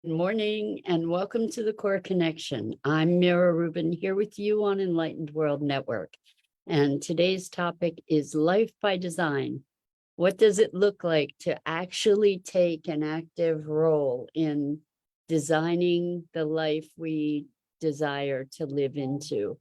Good morning and welcome to the Core Connection. I'm Mira Rubin here with you on Enlightened World Network. And today's topic is life by design. What does it look like to actually take an active role in designing the life we desire to live into?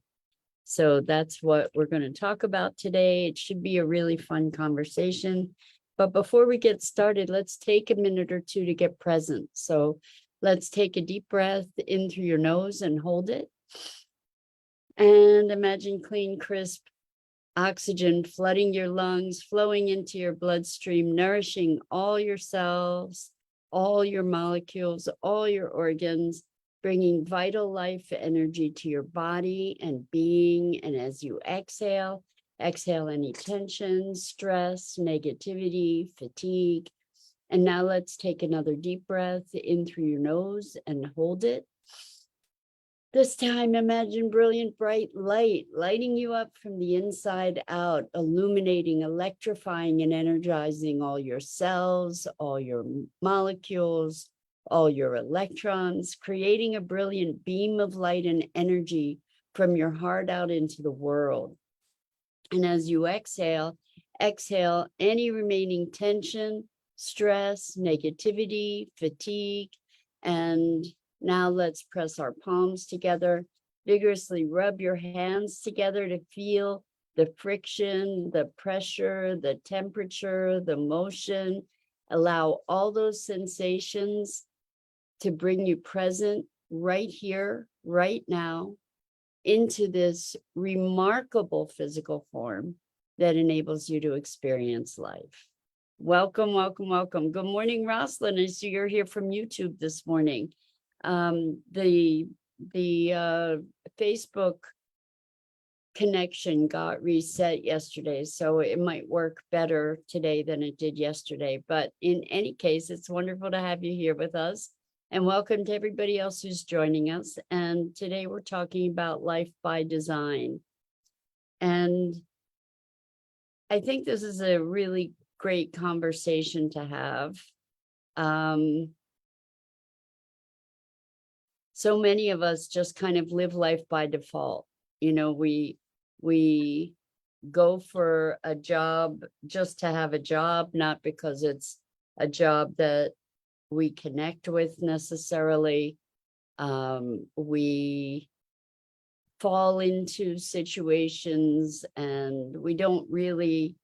So that's what we're going to talk about today. It should be a really fun conversation. But before we get started, let's take a minute or two to get present. So let's take a deep breath in through your nose and hold it. And imagine clean, crisp oxygen flooding your lungs, flowing into your bloodstream, nourishing all your cells, all your molecules, all your organs, bringing vital life energy to your body and being. And as you exhale, exhale any tension, stress, negativity, fatigue. And now let's take another deep breath in through your nose and hold it. This time, imagine brilliant, bright light lighting you up from the inside out, illuminating, electrifying, and energizing all your cells, all your molecules, all your electrons, creating a brilliant beam of light and energy from your heart out into the world. And as you exhale, exhale any remaining tension, stress, negativity, fatigue, and now let's press our palms together, vigorously rub your hands together to feel the friction, the pressure, the temperature, the motion. Allow all those sensations to bring you present right here, right now, into this remarkable physical form that enables you to experience life. Welcome, welcome, welcome. Good morning, Rosalind. I see you're here from YouTube this morning. The Facebook connection got reset yesterday, so it might work better today than it did yesterday. But in any case, it's wonderful to have you here with us. And welcome to everybody else who's joining us. And today we're talking about life by design. And I think this is a really great conversation to have. So many of us just kind of live life by default. You know, we go for a job just to have a job, not because it's a job that we connect with necessarily. We fall into situations and we don't really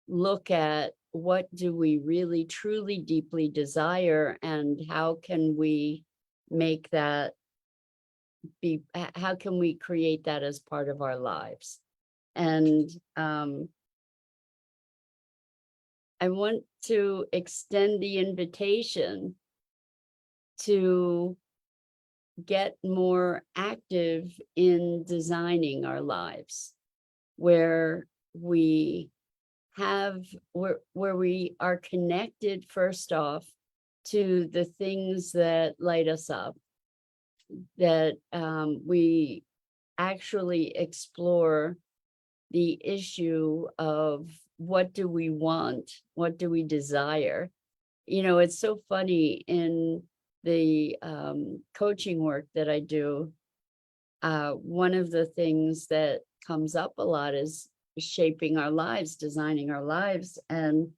look at what do we really truly deeply desire and how can we make that be, how can we create that as part of our lives? And I want to extend the invitation to get more active in designing our lives, where we have, where we are connected first off to the things that light us up, that we actually explore the issue of what do we want, what do we desire. You know, it's so funny in the coaching work that I do. One of the things that comes up a lot is shaping our lives, designing our lives, and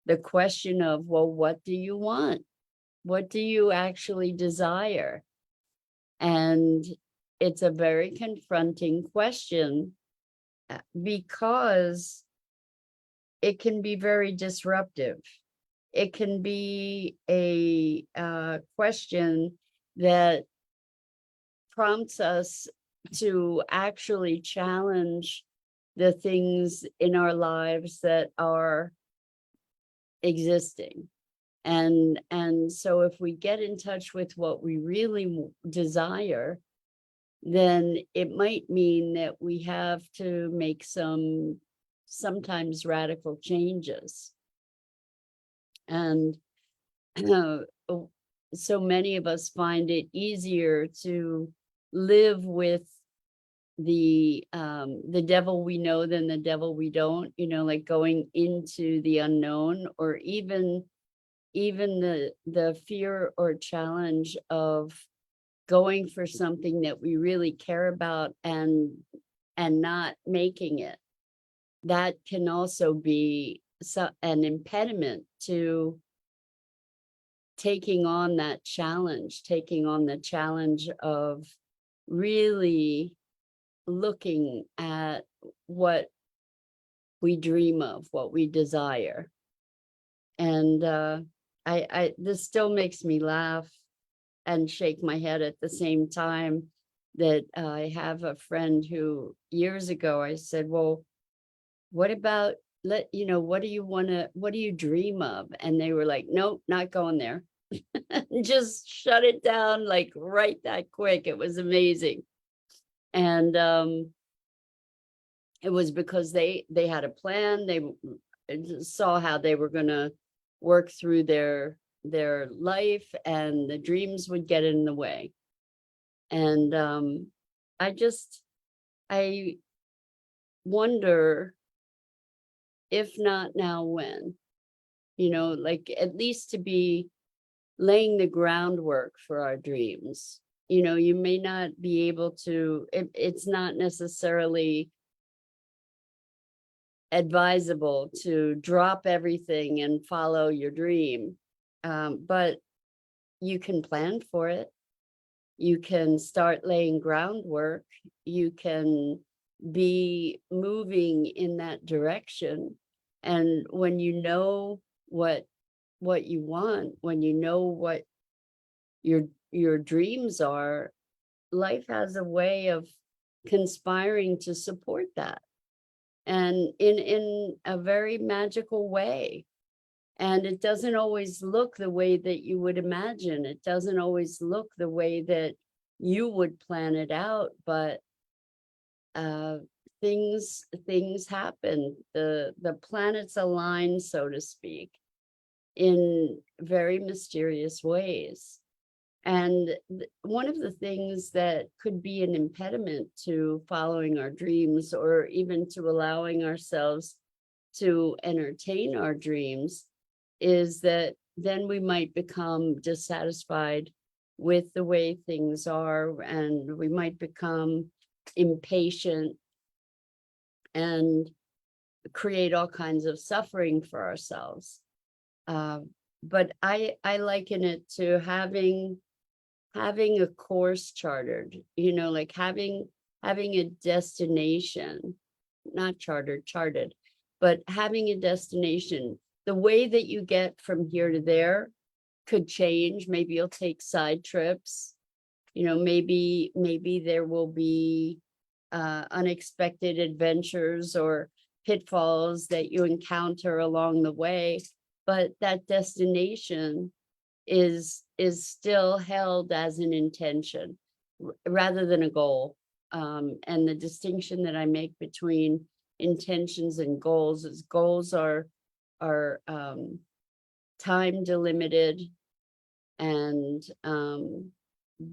the question of, well, what do you want? What do you actually desire? And it's a very confronting question because it can be very disruptive. It can be a question that prompts us to actually challenge the things in our lives that are existing. And so if we get in touch with what we really desire, then it might mean that we have to make some sometimes radical changes. And so many of us find it easier to live with the devil we know than the devil we don't, you know, like going into the unknown, or even even the fear or challenge of going for something that we really care about and not making it, that can also be an impediment to taking on that challenge, taking on the challenge of really looking at what we dream of, what we desire. And this still makes me laugh and shake my head at the same time, that I have a friend who years ago I said, well, what about, what do you dream of? And they were like, nope, not going there. Just shut it down like right that quick. It was amazing. And it was because they had a plan. They saw how they were going to work through their life, and the dreams would get in the way. And I wonder, if not now, when, like at least to be laying the groundwork for our dreams. You may not be able to, it's not necessarily advisable to drop everything and follow your dream. But you can plan for it. You can start laying groundwork. You can be moving in that direction. And when you know what you want, when you know what your dreams are, life has a way of conspiring to support that, and in a very magical way. And it doesn't always look the way that you would imagine. It doesn't always look the way that you would plan it out, but things happen. The planets align, so to speak, in very mysterious ways. And one of the things that could be an impediment to following our dreams, or even to allowing ourselves to entertain our dreams, is that then we might become dissatisfied with the way things are, and we might become impatient and create all kinds of suffering for ourselves. But I liken it to having a course chartered, like having a destination, not chartered, but having a destination. The way that you get from here to there could change. Maybe you'll take side trips, maybe there will be unexpected adventures or pitfalls that you encounter along the way, but that destination is still held as an intention rather than a goal. And the distinction that I make between intentions and goals is goals are time delimited and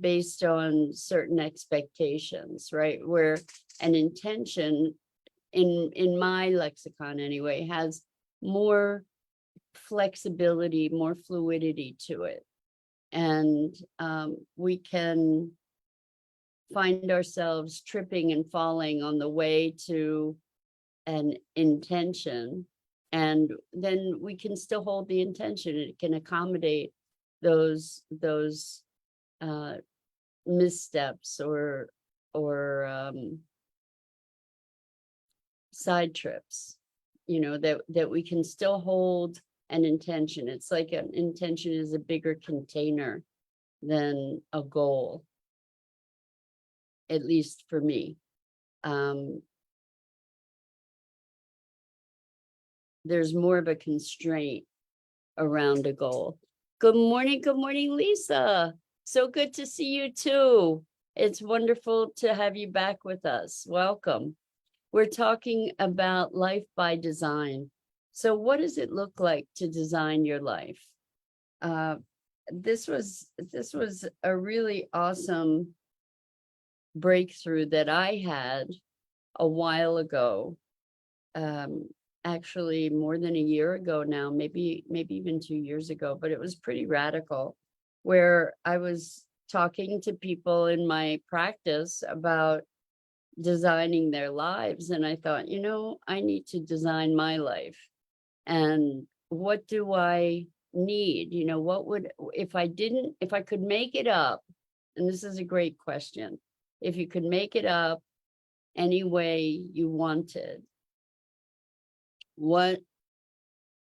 based on certain expectations, right? Where an intention, in my lexicon anyway, has more flexibility, more fluidity to it. And we can find ourselves tripping and falling on the way to an intention, and then we can still hold the intention. It can accommodate those missteps or side trips, that we can still hold an intention. It's like an intention is a bigger container than a goal, at least for me. There's more of a constraint around a goal. Good morning, Lisa. So good to see you too. It's wonderful to have you back with us. Welcome. We're talking about life by design. So what does it look like to design your life? This was a really awesome breakthrough that I had a while ago. actually more than a year ago now, maybe even 2 years ago, but it was pretty radical, where I was talking to people in my practice about designing their lives. And I thought, I need to design my life. And what do I need? What would, if I could make it up, and this is a great question, if you could make it up any way you wanted, what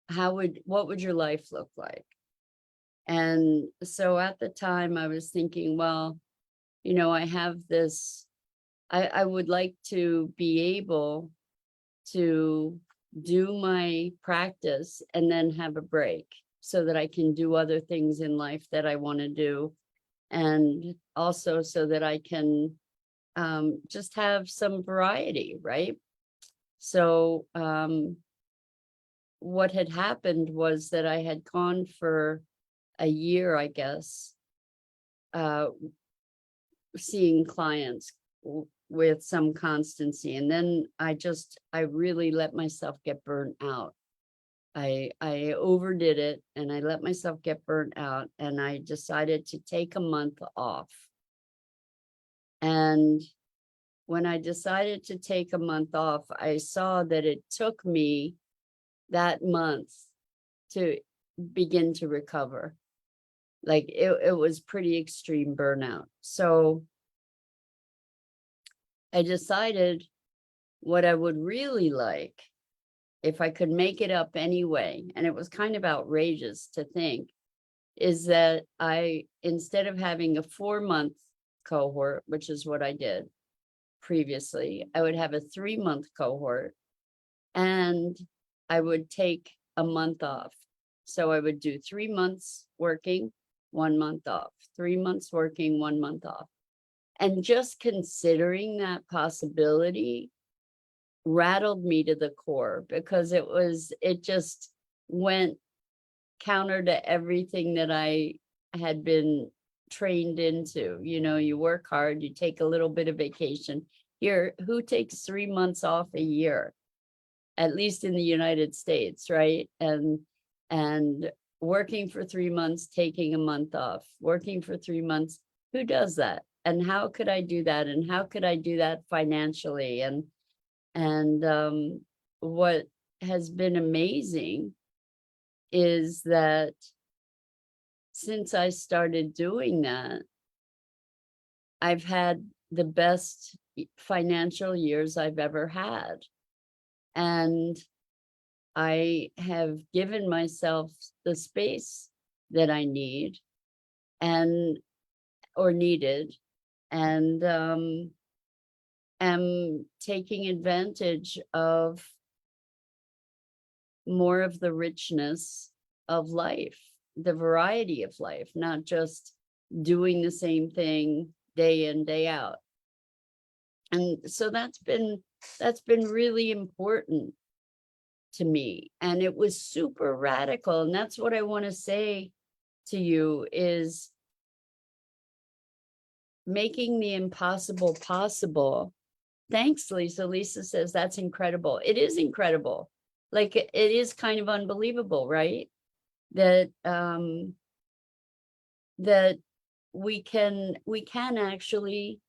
would your life look like? And so at the time I was thinking, well, I have this, I would like to be able to do my practice and then have a break so that I can do other things in life that I want to do. And also so that I can just have some variety, right? So what had happened was that I had gone for a year, I guess, seeing clients with some constancy. And then I really let myself get burnt out. I overdid it and I let myself get burnt out, and I decided to take a month off. And when I decided to take a month off, I saw that it took me that month to begin to recover. Like it was pretty extreme burnout. So I decided what I would really like, if I could make it up anyway, and it was kind of outrageous to think, is that instead of having a 4-month cohort, which is what I did previously, I would have a 3-month cohort, and I would take a month off. So I would do 3 months working, 1 month off, 3 months working, 1 month off. And just considering that possibility rattled me to the core, because it just went counter to everything that I had been trained into. You work hard, you take a little bit of vacation. Here, who takes 3 months off a year? At least in the United States, right? And working for 3 months, taking a month off, working for 3 months, who does that? And how could I do that? And how could I do that financially? And what has been amazing is that since I started doing that, I've had the best financial years I've ever had. And I have given myself the space that I need or needed, and am taking advantage of more of the richness of life, the variety of life, not just doing the same thing day in, day out. And so that's been really important to me. And it was super radical. And that's what I want to say to you, is making the impossible possible. Thanks, Lisa. Lisa says that's incredible. It is incredible. Like it is kind of unbelievable, right? That that we can actually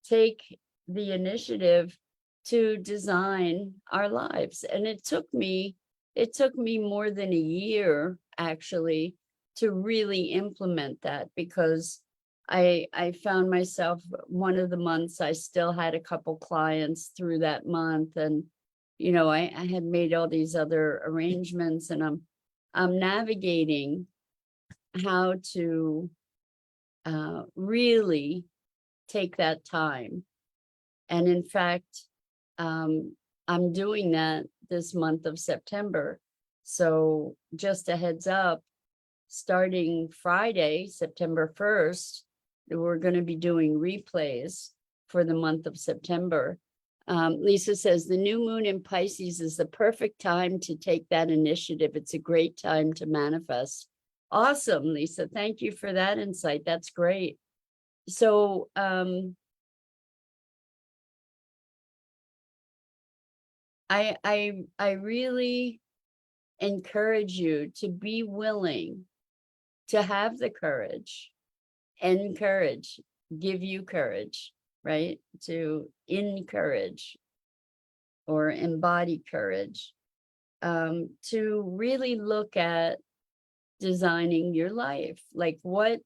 take the initiative to design our lives. And it took me more than a year actually to really implement that, because I found myself, one of the months I still had a couple clients through that month, and I had made all these other arrangements, and I'm navigating how to really take that time. And in fact, I'm doing that this month of September. So just a heads up, starting Friday, September 1st, we're going to be doing replays for the month of September. Lisa says, the new moon in Pisces is the perfect time to take that initiative. It's a great time to manifest. Awesome, Lisa. Thank you for that insight. That's great. So, I really encourage you to be willing to have the courage, encourage, give you courage, right? To encourage or embody courage, to really look at designing your life. Like what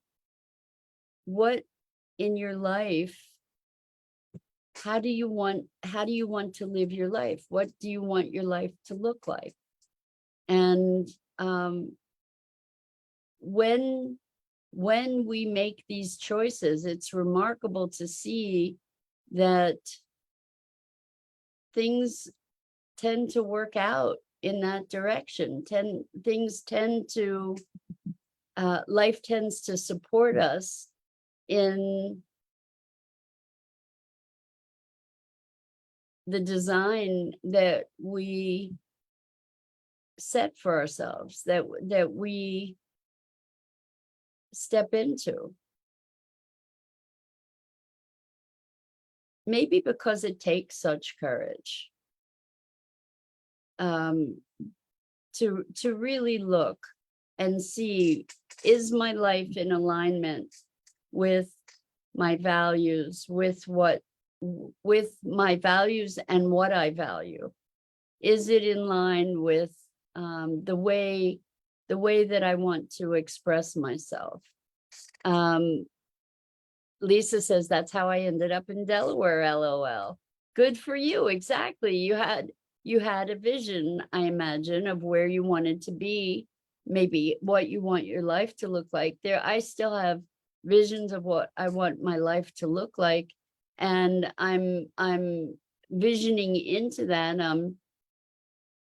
in your life, how do you want to live your life? What do you want your life to look like? And when we make these choices, it's remarkable to see that things tend to work out in that direction. Things tend to, life tends to support us in the design that we set for ourselves, that we step into. Maybe because it takes such courage, to really look and see, is my life in alignment with my values, with my values and what I value? Is it in line with the way that I want to express myself? Lisa says, that's how I ended up in Delaware, LOL. Good for you. Exactly. You had a vision, I imagine, of where you wanted to be, maybe what you want your life to look like. I still have visions of what I want my life to look like. And I'm visioning into that. I'm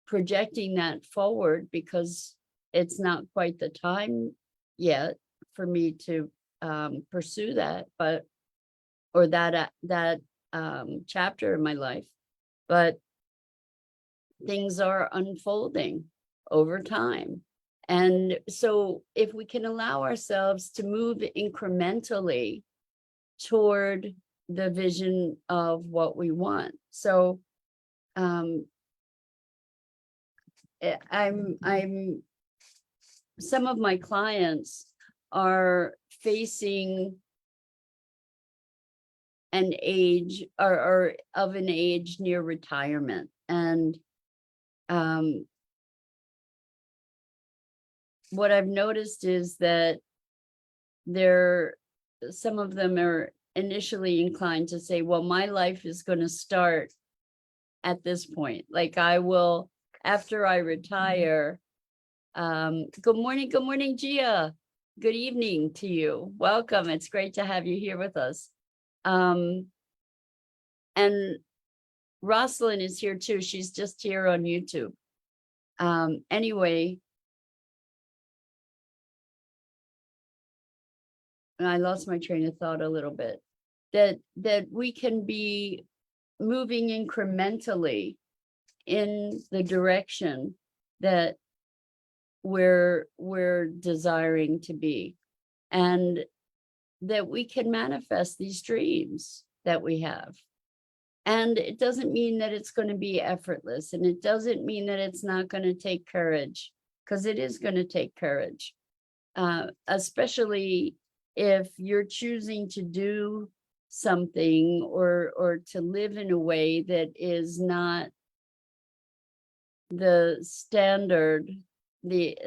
projecting that forward because it's not quite the time yet for me to pursue that, but or that chapter in my life, but things are unfolding over time. And so if we can allow ourselves to move incrementally toward the vision of what we want. So I'm some of my clients are facing an age or of an age near retirement. And what I've noticed is that some of them are initially inclined to say, well, my life is going to start at this point. Like I will, after I retire. Good morning, Gia. Good evening to you. Welcome. It's great to have you here with us. And Rosalind is here too. She's just here on YouTube. Anyway, I lost my train of thought a little bit. That we can be moving incrementally in the direction that we're desiring to be, and that we can manifest these dreams that we have. And it doesn't mean that it's going to be effortless, and it doesn't mean that it's not going to take courage, because it is going to take courage, especially if you're choosing to do something or to live in a way that is not the standard, the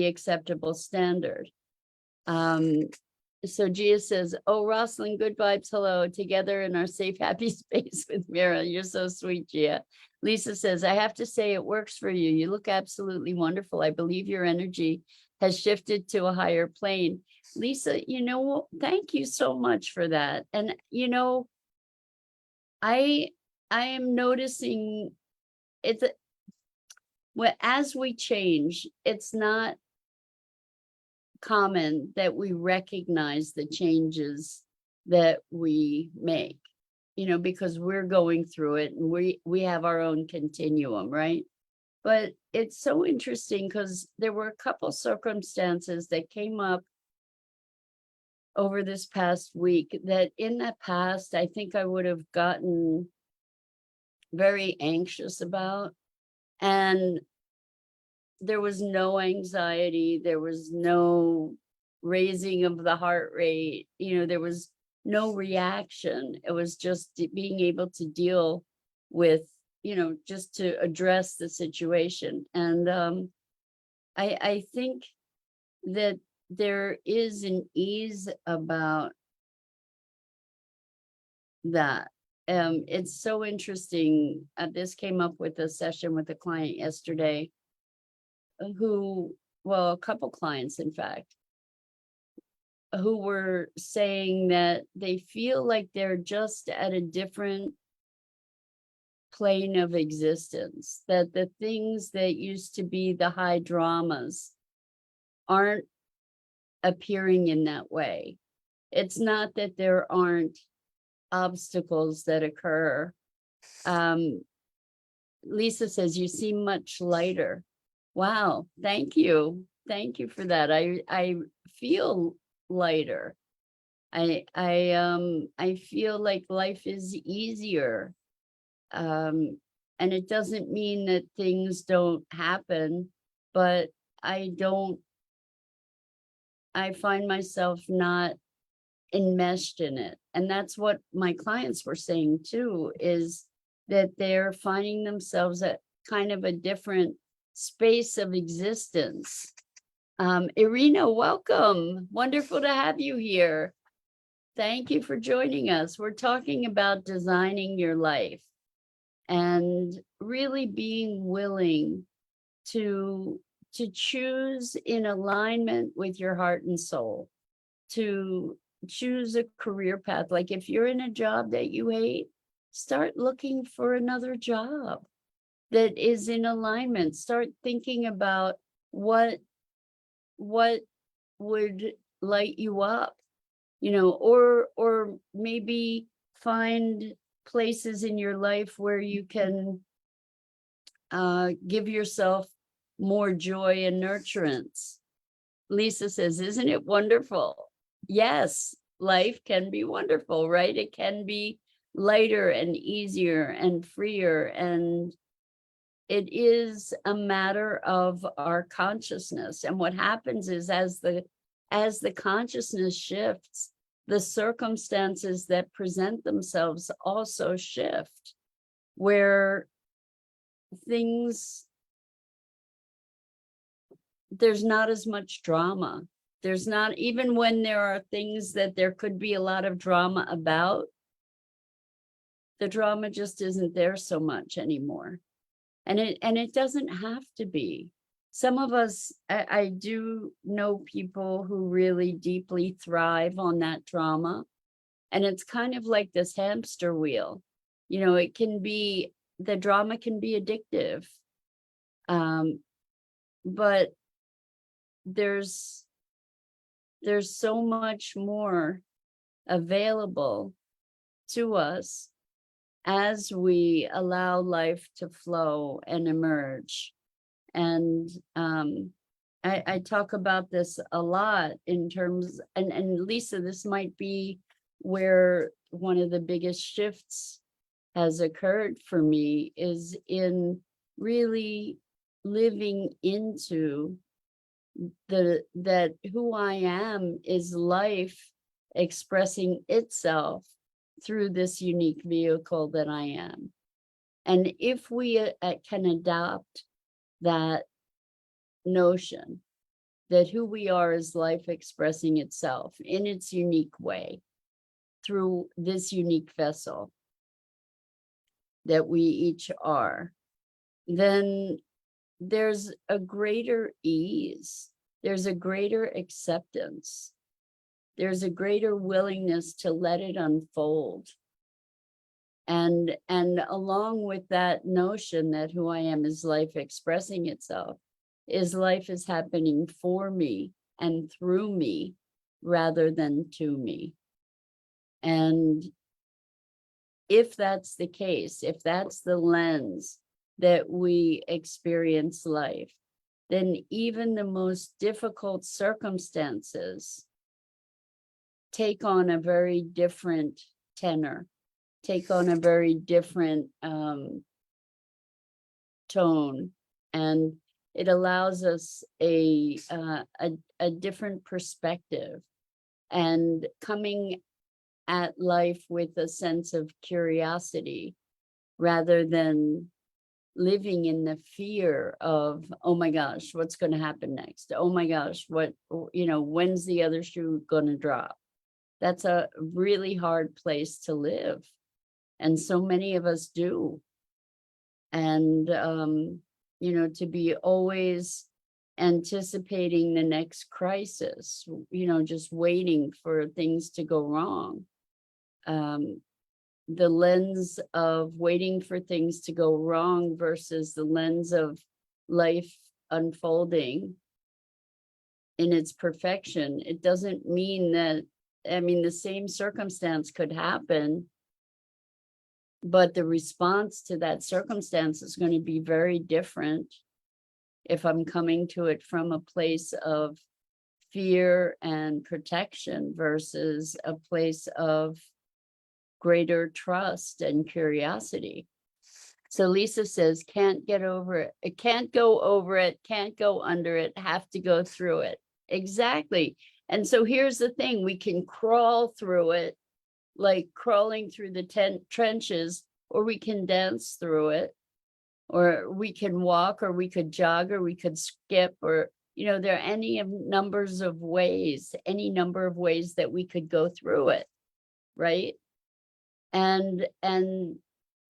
acceptable standard. So Gia says, oh, Rosalind, good vibes. Hello, together in our safe, happy space with Mira. You're so sweet, Gia. Lisa says, I have to say it works for you. You look absolutely wonderful. I believe your energy has shifted to a higher plane. Lisa, thank you so much for that. And, I am noticing as we change, it's not common that we recognize the changes that we make, because we're going through it and we have our own continuum, right? But it's so interesting because there were a couple circumstances that came up over this past week that in the past, I think I would have gotten very anxious about. And there was no anxiety, there was no raising of the heart rate, there was no reaction. It was just being able to deal with, just to address the situation. And I think that there is an ease about that. It's so interesting. This came up with a session with a client yesterday a couple clients, in fact, who were saying that they feel like they're just at a different plane of existence, that the things that used to be the high dramas aren't appearing in that way. It's not that there aren't obstacles that occur. Lisa says, you seem much lighter. Wow, thank you. Thank you for that. I feel lighter. I feel like life is easier. And it doesn't mean that things don't happen, but I find myself not enmeshed in it. And that's what my clients were saying too, is that they're finding themselves at kind of a different space of existence. Irina, welcome. Wonderful to have you here. Thank you for joining us. We're talking about designing your life and really being willing to choose in alignment with your heart and soul, to choose a career path. Like if you're in a job that you hate, start looking for another job that is in alignment. Start thinking about what would light you up, or maybe find places in your life where you can give yourself more joy and nurturance. Lisa says, isn't it wonderful? Yes, life can be wonderful, right? It can be lighter and easier and freer. And it is a matter of our consciousness. And what happens is as the consciousness shifts, the circumstances that present themselves also shift, where there's not as much drama. There's not, even when there are things that there could be a lot of drama about, the drama just isn't there so much anymore. And it doesn't have to be. Some of us, I do know people who really deeply thrive on that drama. And it's kind of like this hamster wheel. The drama can be addictive. But there's so much more available to us as we allow life to flow and emerge. And I talk about this a lot in terms, and Lisa, this might be where one of the biggest shifts has occurred for me, is in really living into that who I am is life expressing itself through this unique vehicle that I am. And if we can adopt that notion that who we are is life expressing itself in its unique way through this unique vessel that we each are, then there's a greater ease, there's a greater acceptance, there's a greater willingness to let it unfold. And along with that notion that who I am is life expressing itself, is life is happening for me and through me rather than to me. And if that's the case, if that's the lens that we experience life, then even the most difficult circumstances take on a very different tenor. take on a very different tone, and it allows us a different perspective, and coming at life with a sense of curiosity rather than living in the fear of, oh my gosh, what's going to happen next? Oh my gosh, what, when's the other shoe going to drop? That's a really hard place to live. And so many of us do. And, to be always anticipating the next crisis, just waiting for things to go wrong. The lens of waiting for things to go wrong versus the lens of life unfolding in its perfection. It doesn't mean that, the same circumstance could happen, but the response to that circumstance is going to be very different if I'm coming to it from a place of fear and protection versus a place of greater trust and curiosity. So Lisa says, can't get over it. It can't go over it, can't go under it, have to go through it. Exactly. And so here's the thing, we can crawl through it, like crawling through the trenches, or we can dance through it, or we can walk, or we could jog, or we could skip, or, there are any number of ways that we could go through it, right? And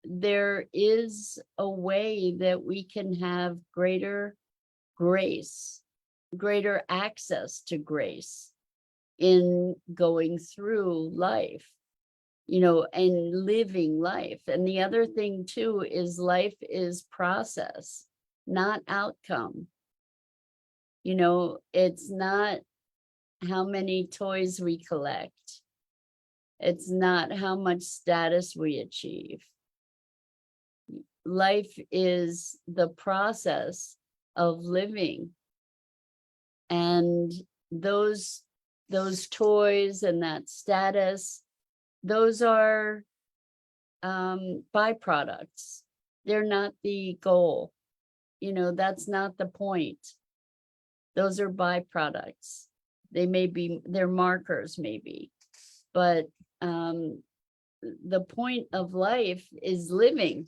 there is a way that we can have greater grace, greater access to grace in going through life, and living life. And the other thing too is life is process, not outcome. It's not how many toys we collect. It's not how much status we achieve. Life is the process of living. And those toys and that status, those are byproducts. They're not the goal. That's not the point. Those are byproducts. They're markers maybe, but the point of life is living.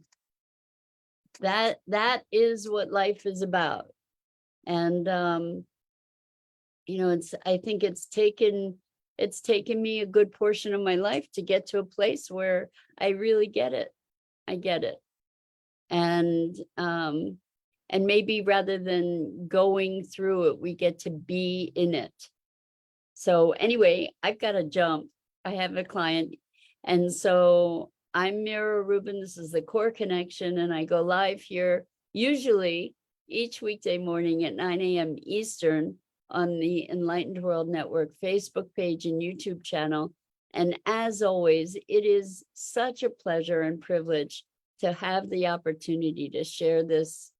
That is what life is about. And I think it's taken me a good portion of my life to get to a place where I really get it. I get it. And maybe rather than going through it, we get to be in it. So anyway, I've got to jump. I have a client. And so I'm Mira Rubin. This is the Core Connection, and I go live here usually each weekday morning at 9 a.m. Eastern on the Enlightened World Network Facebook page and YouTube channel. And as always, it is such a pleasure and privilege to have the opportunity to share this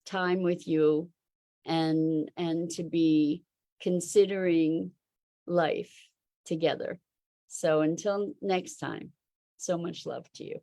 time with you and to be considering life together. So until next time, so much love to you.